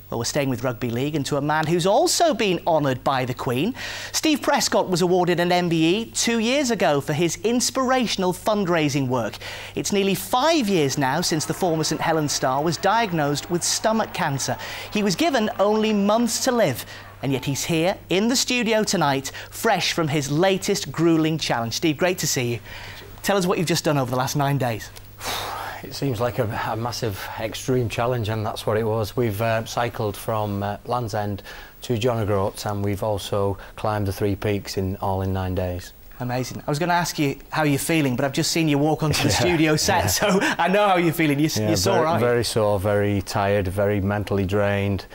Well, we're staying with rugby league and to a man who's also been honoured by the Queen. Steve Prescott was awarded an MBE 2 years ago for his inspirational fundraising work. It's nearly 5 years now since the former St Helens star was diagnosed with stomach cancer. He was given only months to live, and yet he's here in the studio tonight, fresh from his latest grueling challenge. Steve, great to see you. Tell us what you've just done over the last 9 days. It seems like a massive extreme challenge, and that's what it was. We've cycled from Land's End to John O'Groats, and we've also climbed the 3 peaks all in 9 days. Amazing. I was going to ask you how you're feeling, but I've just seen you walk onto the studio set, so I know how you're feeling. You're sore, aren't you? Very sore, very tired, very mentally drained.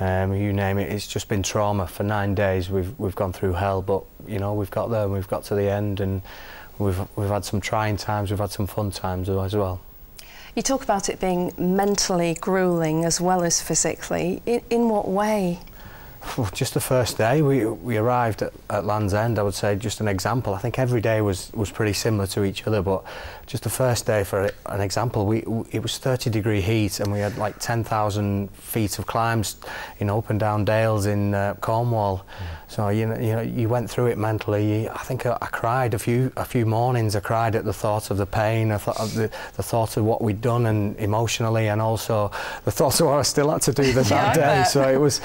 You name it. It's just been trauma for 9 days. We've gone through hell, but you know, we've got there and we've got to the end, and we've had some trying times, we've had some fun times as well. You talk about it being mentally grueling as well as physically. In what way? Well, just the first day we arrived at Land's End, I would say, just an example. I think every day was pretty similar to each other, but just the first day, for an example, it was 30-degree heat, and we had like 10,000 feet of climbs in up and down dales in Cornwall. So you went through it mentally. I think I cried a few mornings. I cried at the thought of the pain, the thought of what we'd done, and emotionally, and also the thought of what I still had to do that day. So it was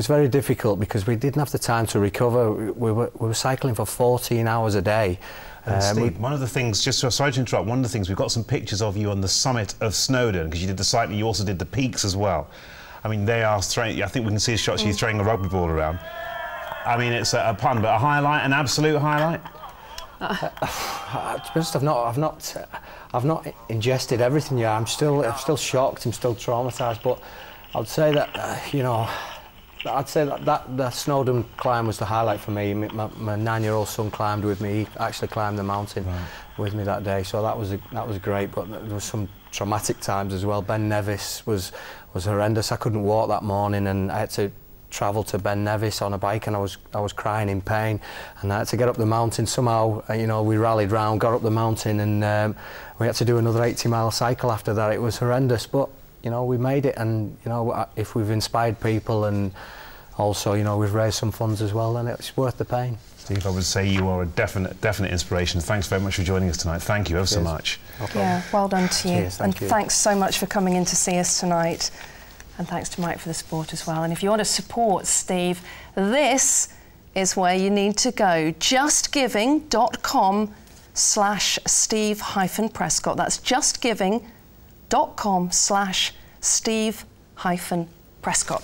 very difficult because we didn't have the time to recover. We were cycling for 14 hours a day. Steve, one of the things, sorry to interrupt, one of the things, we've got some pictures of you on the summit of Snowdon, because you did the cycling, you also did the peaks as well. I mean, they are throwing, I think we can see shots of you throwing a rugby ball around. I mean, it's a pun, but a highlight, an absolute highlight? To be honest, I've not ingested everything yet. I'm still shocked, I'm still traumatised, but I'd say that, you know, I'd say that the Snowdon climb was the highlight for me. My 9-year-old son climbed with me. He actually climbed the mountain with me that day, so that was great. But there was some traumatic times as well. Ben Nevis was horrendous. I couldn't walk that morning, and I had to travel to Ben Nevis on a bike, and I was crying in pain, and I had to get up the mountain. Somehow, you know, we rallied round, got up the mountain, and we had to do another 80-mile cycle after that. It was horrendous, but you know, we made it, and you know, if we've inspired people and also, you know, we've raised some funds as well, then it's worth the pain. Steve, I would say you are a definite inspiration. Thanks very much for joining us tonight. Thank you ever so much. Yeah, well done to you. Cheers, and thanks so much for coming in to see us tonight. And thanks to Mike for the support as well. And if you want to support Steve, this is where you need to go. justgiving.com/Steve-Prescott. That's justgiving.com/Steve-Prescott.